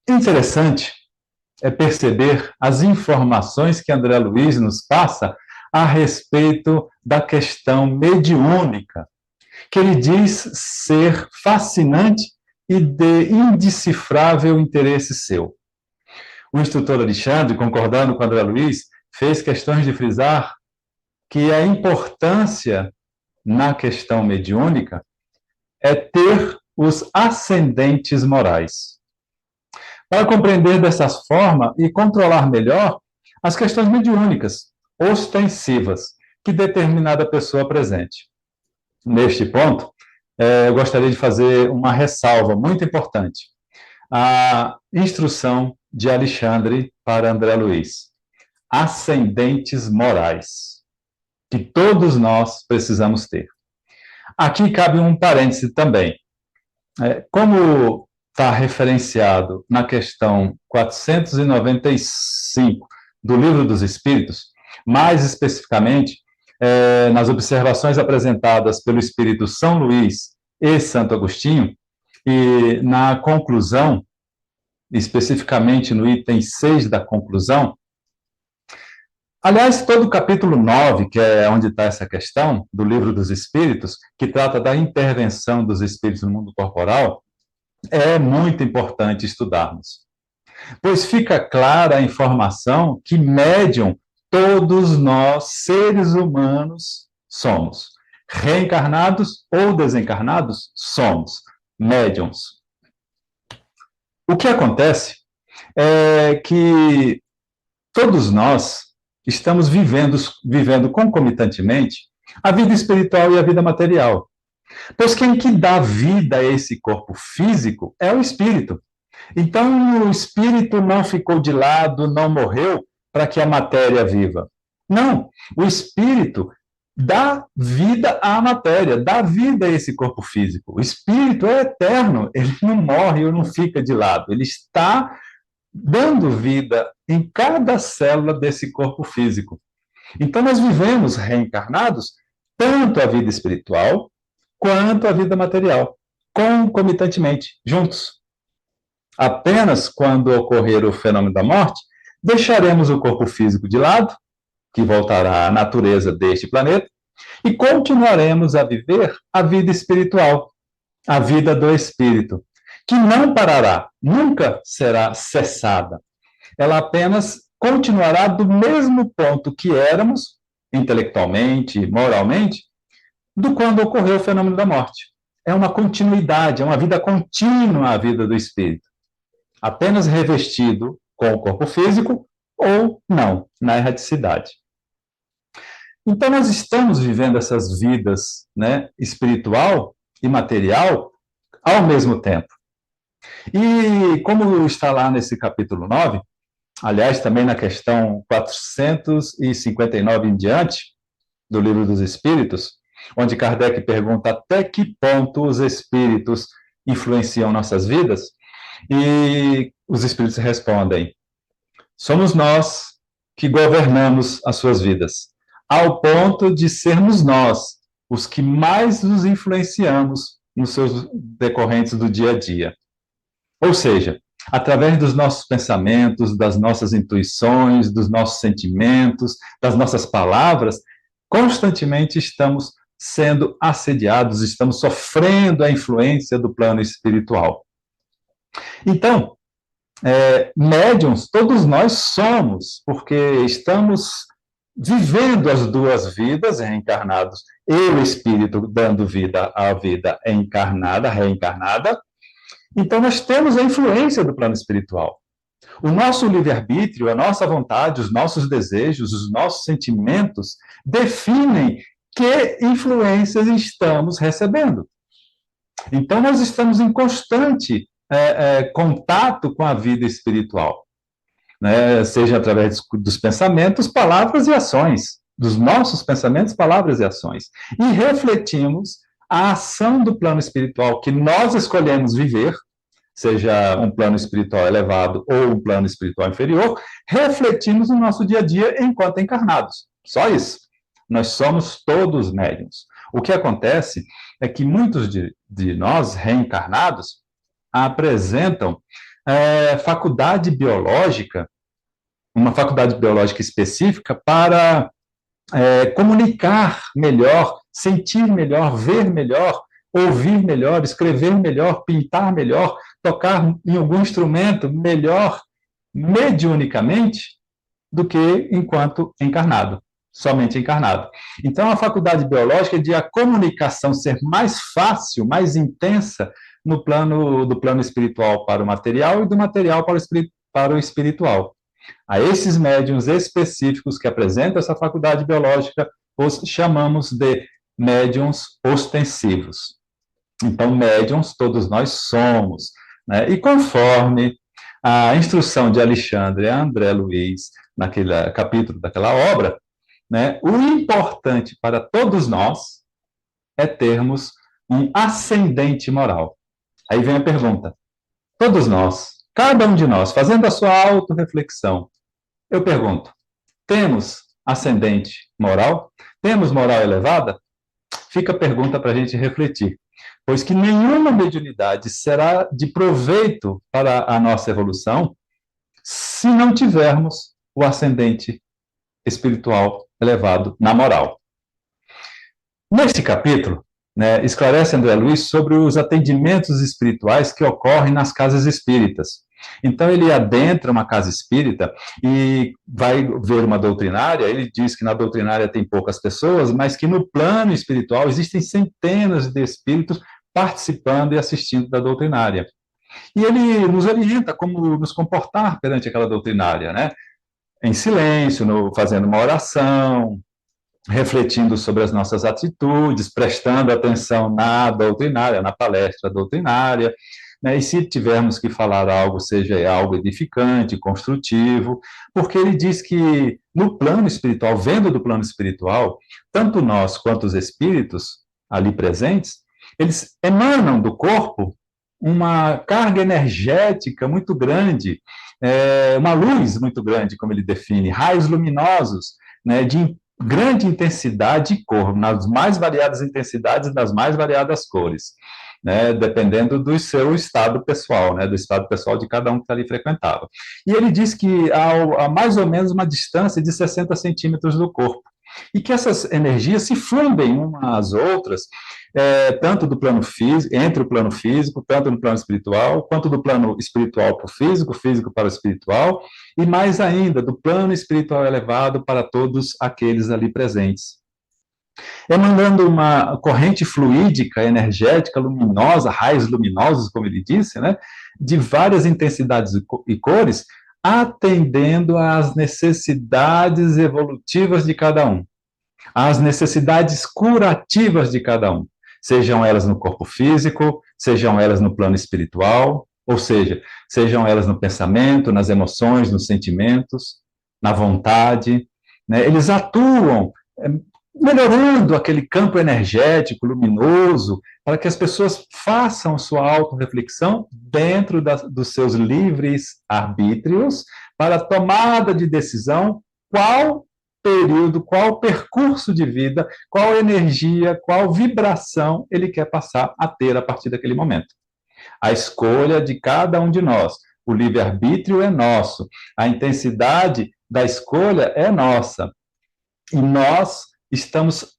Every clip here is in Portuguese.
Interessante é perceber as informações que André Luiz nos passa a respeito da questão mediúnica, que ele diz ser fascinante e de indecifrável interesse seu. O instrutor Alexandre, concordando com André Luiz, fez questões de frisar que a importância na questão mediúnica é ter os ascendentes morais. Para compreender dessa forma e controlar melhor as questões mediúnicas, ostensivas, que determinada pessoa apresente. Neste ponto, eu gostaria de fazer uma ressalva muito importante. A instrução de Alexandre para André Luiz. Ascendentes morais, que todos nós precisamos ter. Aqui cabe um parêntese também. Como está referenciado na questão 495 do Livro dos Espíritos, mais especificamente, nas observações apresentadas pelo Espírito São Luís e Santo Agostinho, e na conclusão, especificamente no item 6 da conclusão, aliás, todo o capítulo 9, que é onde está essa questão, do Livro dos Espíritos, que trata da intervenção dos espíritos no mundo corporal, é muito importante estudarmos. Pois fica clara a informação que médium todos nós, seres humanos, somos. Reencarnados ou desencarnados, somos médiums. O que acontece é que todos nós estamos vivendo concomitantemente a vida espiritual e a vida material. Pois quem que dá vida a esse corpo físico é o espírito. Então, o espírito não ficou de lado, não morreu para que a matéria viva. Não, o espírito dá vida à matéria, dá vida a esse corpo físico. O espírito é eterno, ele não morre ou não fica de lado, ele está dando vida em cada célula desse corpo físico. Então, nós vivemos reencarnados tanto a vida espiritual quanto a vida material, concomitantemente, juntos. Apenas quando ocorrer o fenômeno da morte, deixaremos o corpo físico de lado, que voltará à natureza deste planeta, e continuaremos a viver a vida espiritual, a vida do espírito, que não parará, nunca será cessada. Ela apenas continuará do mesmo ponto que éramos, intelectualmente, moralmente, do quando ocorreu o fenômeno da morte. É uma continuidade, é uma vida contínua a vida do espírito, apenas revestido com o corpo físico ou não, na erraticidade. Então, nós estamos vivendo essas vidas, né, espiritual e material ao mesmo tempo. E como está lá nesse capítulo 9, aliás, também na questão 459 em diante, do Livro dos Espíritos, onde Kardec pergunta até que ponto os espíritos influenciam nossas vidas, e os espíritos respondem: somos nós que governamos as suas vidas, ao ponto de sermos nós os que mais os influenciamos nos seus decorrentes do dia a dia. Ou seja, através dos nossos pensamentos, das nossas intuições, dos nossos sentimentos, das nossas palavras, constantemente estamos sendo assediados, estamos sofrendo a influência do plano espiritual. Então, médiums, todos nós somos, porque estamos vivendo as duas vidas, reencarnados, e o espírito dando vida à vida encarnada, reencarnada. Então, nós temos a influência do plano espiritual. O nosso livre-arbítrio, a nossa vontade, os nossos desejos, os nossos sentimentos definem que influências estamos recebendo. Então, nós estamos em constante contato com a vida espiritual, né? Seja através dos pensamentos, palavras e ações, dos nossos pensamentos, palavras e ações. E refletimos a ação do plano espiritual que nós escolhemos viver, seja um plano espiritual elevado ou um plano espiritual inferior, refletimos no nosso dia a dia enquanto encarnados. Só isso. Nós somos todos médiuns. O que acontece é que muitos de nós, reencarnados, apresentam faculdade biológica, uma faculdade biológica específica para comunicar melhor, sentir melhor, ver melhor, ouvir melhor, escrever melhor, pintar melhor, tocar em algum instrumento melhor, mediunicamente, do que enquanto encarnado, somente encarnado. Então, a faculdade biológica é de a comunicação ser mais fácil, mais intensa, no plano do plano espiritual para o material e do material para o espiritual. A esses médiuns específicos que apresentam essa faculdade biológica, os chamamos de médiuns ostensivos. Então, médiuns todos nós somos, né? E conforme a instrução de Alexandre a André Luiz, naquele capítulo daquela obra, né, o importante para todos nós é termos um ascendente moral. Aí vem a pergunta: todos nós, cada um de nós, fazendo a sua autorreflexão, eu pergunto, temos ascendente moral? Temos moral elevada? Fica a pergunta para a gente refletir. Pois que nenhuma mediunidade será de proveito para a nossa evolução se não tivermos o ascendente espiritual elevado na moral. Neste capítulo, né, esclarece André Luiz sobre os atendimentos espirituais que ocorrem nas casas espíritas. Então, ele adentra uma casa espírita e vai ver uma doutrinária. Ele diz que na doutrinária tem poucas pessoas, mas que no plano espiritual existem centenas de espíritos participando e assistindo da doutrinária. E ele nos orienta como nos comportar perante aquela doutrinária, né? Em silêncio, fazendo uma oração, refletindo sobre as nossas atitudes, prestando atenção na doutrinária, na palestra doutrinária, né? E se tivermos que falar algo, seja algo edificante, construtivo, porque ele diz que no plano espiritual, vendo do plano espiritual, tanto nós quanto os espíritos ali presentes, eles emanam do corpo uma carga energética muito grande, uma luz muito grande, como ele define, raios luminosos, né, de grande intensidade e cor, nas mais variadas intensidades e nas mais variadas cores, né, dependendo do seu estado pessoal, né, do estado pessoal de cada um que ali frequentava. E ele diz que há mais ou menos uma distância de 60 centímetros do corpo, e que essas energias se fundem umas às outras, tanto do plano físico, entre o plano físico, tanto no plano espiritual, quanto do plano espiritual para o físico, físico para o espiritual, e mais ainda, do plano espiritual elevado para todos aqueles ali presentes. Emanando uma corrente fluídica, energética, luminosa, raios luminosos, como ele disse, né, de várias intensidades e cores, atendendo às necessidades evolutivas de cada um, às necessidades curativas de cada um, sejam elas no corpo físico, sejam elas no plano espiritual, ou seja, sejam elas no pensamento, nas emoções, nos sentimentos, na vontade, né? Eles atuam melhorando aquele campo energético, luminoso, para que as pessoas façam sua autorreflexão dentro dos seus livres arbítrios, para a tomada de decisão, qual período, qual percurso de vida, qual energia, qual vibração ele quer passar a ter a partir daquele momento. A escolha de cada um de nós, o livre-arbítrio é nosso, a intensidade da escolha é nossa, e nós estamos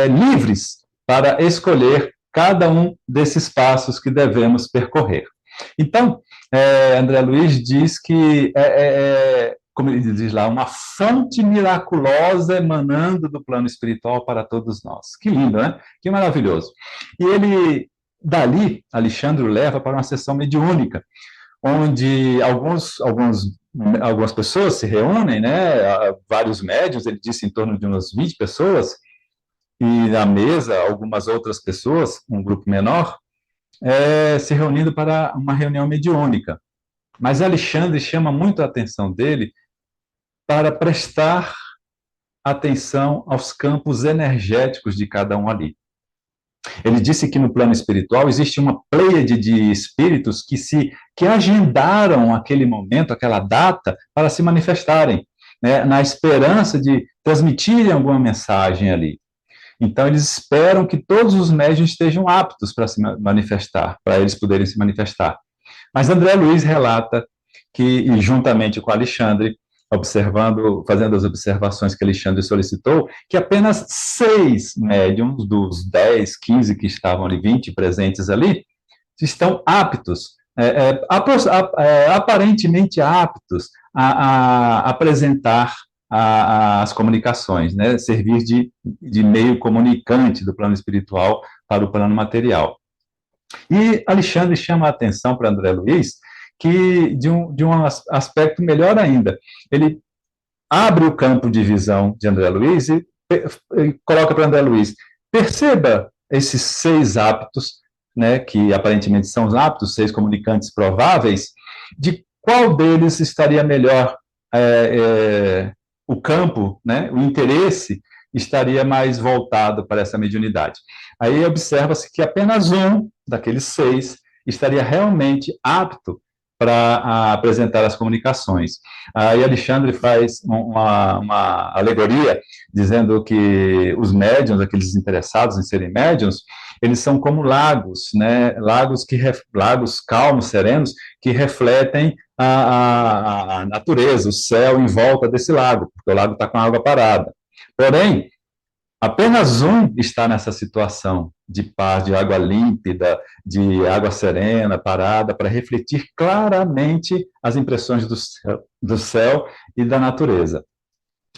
livres para escolher cada um desses passos que devemos percorrer. Então, André Luiz diz que como ele diz lá, uma fonte miraculosa emanando do plano espiritual para todos nós. Que lindo, né? Que maravilhoso. E ele, dali, Alexandre o leva para uma sessão mediúnica, onde algumas pessoas se reúnem, né? Vários médiuns, ele disse em torno de umas 20 pessoas, e na mesa, algumas outras pessoas, um grupo menor, se reunindo para uma reunião mediúnica. Mas Alexandre chama muito a atenção dele para prestar atenção aos campos energéticos de cada um ali. Ele disse que no plano espiritual existe uma pleiade de espíritos que agendaram aquele momento, aquela data, para se manifestarem, né, na esperança de transmitirem alguma mensagem ali. Então, eles esperam que todos os médiuns estejam aptos para se manifestar, para eles poderem se manifestar. Mas André Luiz relata que, e juntamente com Alexandre, fazendo as observações que Alexandre solicitou, que apenas 6 médiums dos 10, 15 que estavam ali, 20 presentes ali, estão aptos, aparentemente aptos a apresentar as comunicações, né? Servir de meio comunicante do plano espiritual para o plano material. E Alexandre chama a atenção para André Luiz que de um aspecto melhor ainda. Ele abre o campo de visão de André Luiz e coloca para André Luiz: perceba esses 6 aptos, né, que aparentemente são os aptos, 6 comunicantes prováveis, de qual deles estaria melhor o campo, né, o interesse estaria mais voltado para essa mediunidade. Aí observa-se que apenas um daqueles 6 estaria realmente apto para apresentar as comunicações. Aí Alexandre faz uma alegoria, dizendo que os médiuns, aqueles interessados em serem médiuns, eles são como lagos, né? Lagos calmos, serenos, que refletem a natureza, o céu em volta desse lago, porque o lago está com a água parada. Porém, apenas um está nessa situação de paz, de água límpida, de água serena, parada, para refletir claramente as impressões do céu e da natureza.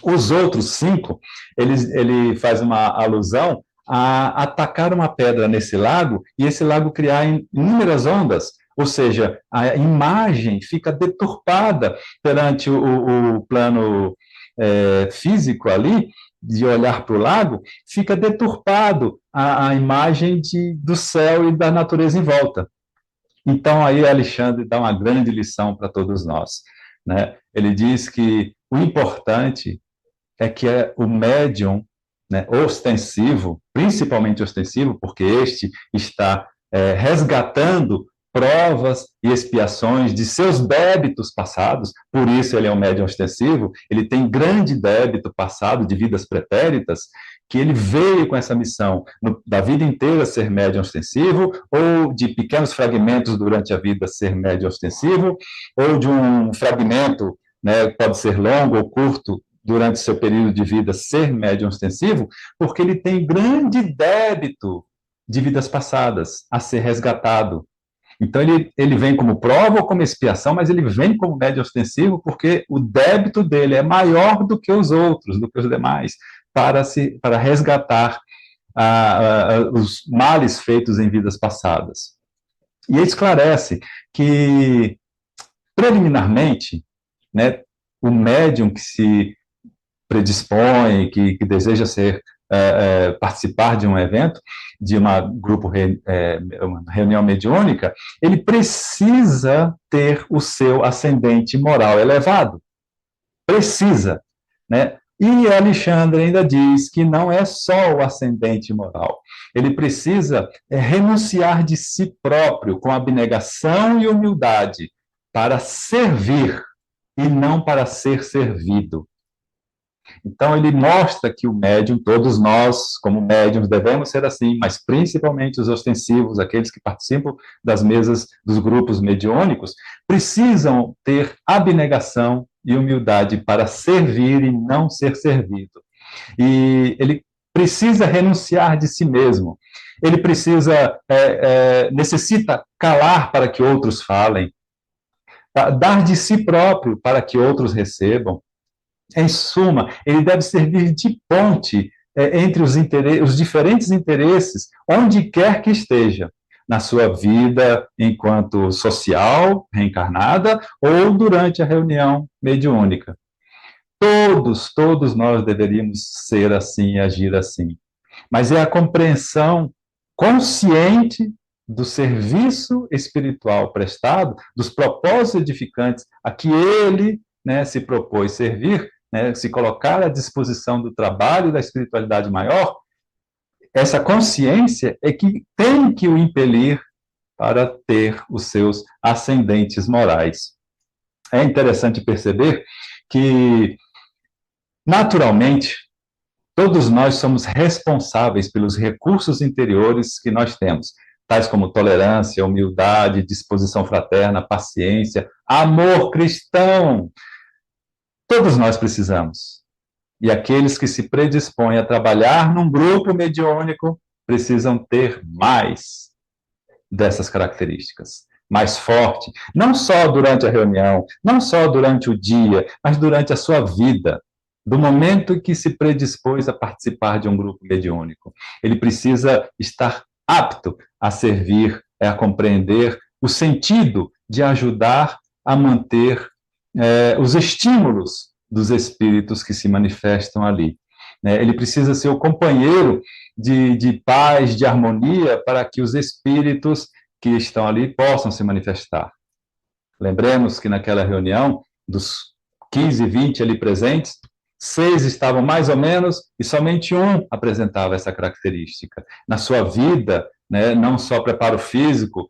Os outros 5, ele faz uma alusão a atacar uma pedra nesse lago e esse lago criar inúmeras ondas, ou seja, a imagem fica deturpada perante o plano físico ali, de olhar para o lago, fica deturpado a imagem do céu e da natureza em volta. Então, aí Alexandre dá uma grande lição para todos nós, né? Ele diz que o importante é que o médium, né, ostensivo, principalmente ostensivo, porque este está resgatando provas e expiações de seus débitos passados, por isso ele é um médium ostensivo, ele tem grande débito passado de vidas pretéritas, que ele veio com essa missão da vida inteira ser médium ostensivo, ou de pequenos fragmentos durante a vida ser médium ostensivo, ou de um fragmento, né, pode ser longo ou curto, durante seu período de vida ser médium ostensivo, porque ele tem grande débito de vidas passadas a ser resgatado. Então, ele vem como prova ou como expiação, mas ele vem como médium ostensivo porque o débito dele é maior do que os outros, do que os demais, para resgatar os males feitos em vidas passadas. E esclarece que, preliminarmente, né, o médium que se predispõe, que deseja participar de um evento, de uma uma reunião mediúnica, ele precisa ter o seu ascendente moral elevado. Precisa, né? E Alexandre ainda diz que não é só o ascendente moral. Ele precisa renunciar de si próprio com abnegação e humildade para servir e não para ser servido. Então, ele mostra que o médium, todos nós, como médiums, devemos ser assim, mas principalmente os ostensivos, aqueles que participam das mesas dos grupos mediúnicos, precisam ter abnegação e humildade para servir e não ser servido. E ele precisa renunciar de si mesmo. Ele necessita calar para que outros falem, dar de si próprio para que outros recebam. Em suma, ele deve servir de ponte entre os diferentes interesses, onde quer que esteja, na sua vida enquanto social, reencarnada, ou durante a reunião mediúnica. Todos nós deveríamos ser assim, agir assim. Mas é a compreensão consciente do serviço espiritual prestado, dos propósitos edificantes a que ele, né, se propôs servir, né, se colocar à disposição do trabalho da espiritualidade maior, essa consciência é que tem que o impelir para ter os seus ascendentes morais. É interessante perceber que, naturalmente, todos nós somos responsáveis pelos recursos interiores que nós temos, tais como tolerância, humildade, disposição fraterna, paciência, amor cristão. Todos nós precisamos. E aqueles que se predispõem a trabalhar num grupo mediúnico precisam ter mais dessas características. Mais forte, não só durante a reunião, não só durante o dia, mas durante a sua vida. Do momento em que se predispôs a participar de um grupo mediúnico. Ele precisa estar apto a servir, a compreender o sentido de ajudar a manter os estímulos dos espíritos que se manifestam ali. Ele precisa ser o companheiro de paz, de harmonia, para que os espíritos que estão ali possam se manifestar. Lembremos que naquela reunião, dos 15, 20 ali presentes, 6 estavam mais ou menos e somente um apresentava essa característica. Na sua vida, não só preparo físico,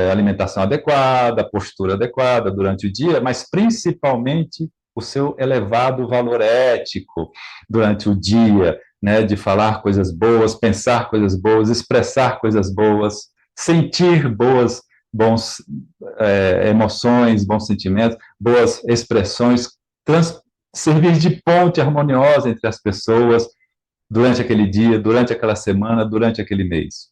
alimentação adequada, postura adequada durante o dia, mas principalmente o seu elevado valor ético durante o dia, de falar coisas boas, pensar coisas boas, expressar coisas boas, sentir bons emoções, bons sentimentos, boas expressões, servir de ponte harmoniosa entre as pessoas durante aquele dia, durante aquela semana, durante aquele mês.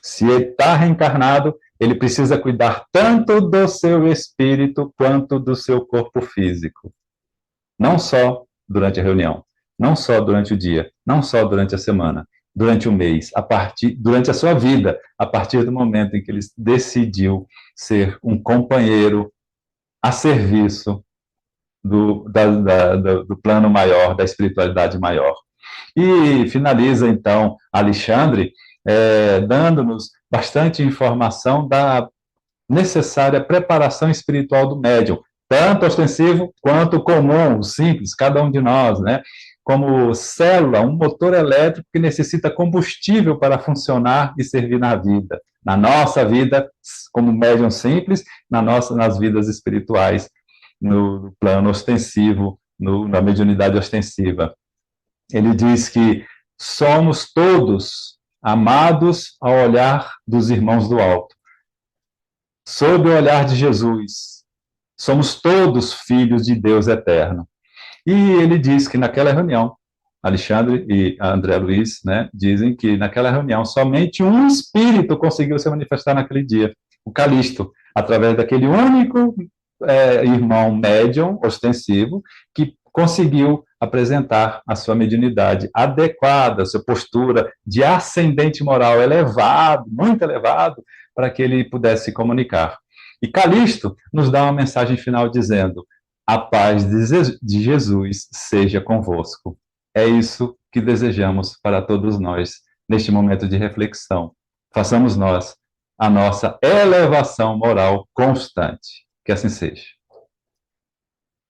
Se ele está reencarnado, ele precisa cuidar tanto do seu espírito quanto do seu corpo físico. Não só durante a reunião, não só durante o dia, não só durante a semana, durante o mês, durante a sua vida, a partir do momento em que ele decidiu ser um companheiro a serviço do plano maior, da espiritualidade maior. E finaliza, então, Alexandre, dando-nos bastante informação da necessária preparação espiritual do médium, tanto ostensivo quanto comum, simples, cada um de nós, como célula, um motor elétrico que necessita combustível para funcionar e servir na vida. Na nossa vida, como médium simples, nas vidas espirituais, no plano ostensivo, na mediunidade ostensiva. Ele diz que somos todos amados ao olhar dos irmãos do alto. Sob o olhar de Jesus, somos todos filhos de Deus eterno. E ele diz que naquela reunião, Alexandre e André Luiz, dizem que naquela reunião somente um espírito conseguiu se manifestar naquele dia, o Calixto, através daquele único irmão médium ostensivo que conseguiu apresentar a sua mediunidade adequada, a sua postura de ascendente moral elevado, muito elevado, para que ele pudesse se comunicar. E Calixto nos dá uma mensagem final dizendo: a paz de Jesus seja convosco. É isso que desejamos para todos nós neste momento de reflexão. Façamos nós a nossa elevação moral constante. Que assim seja.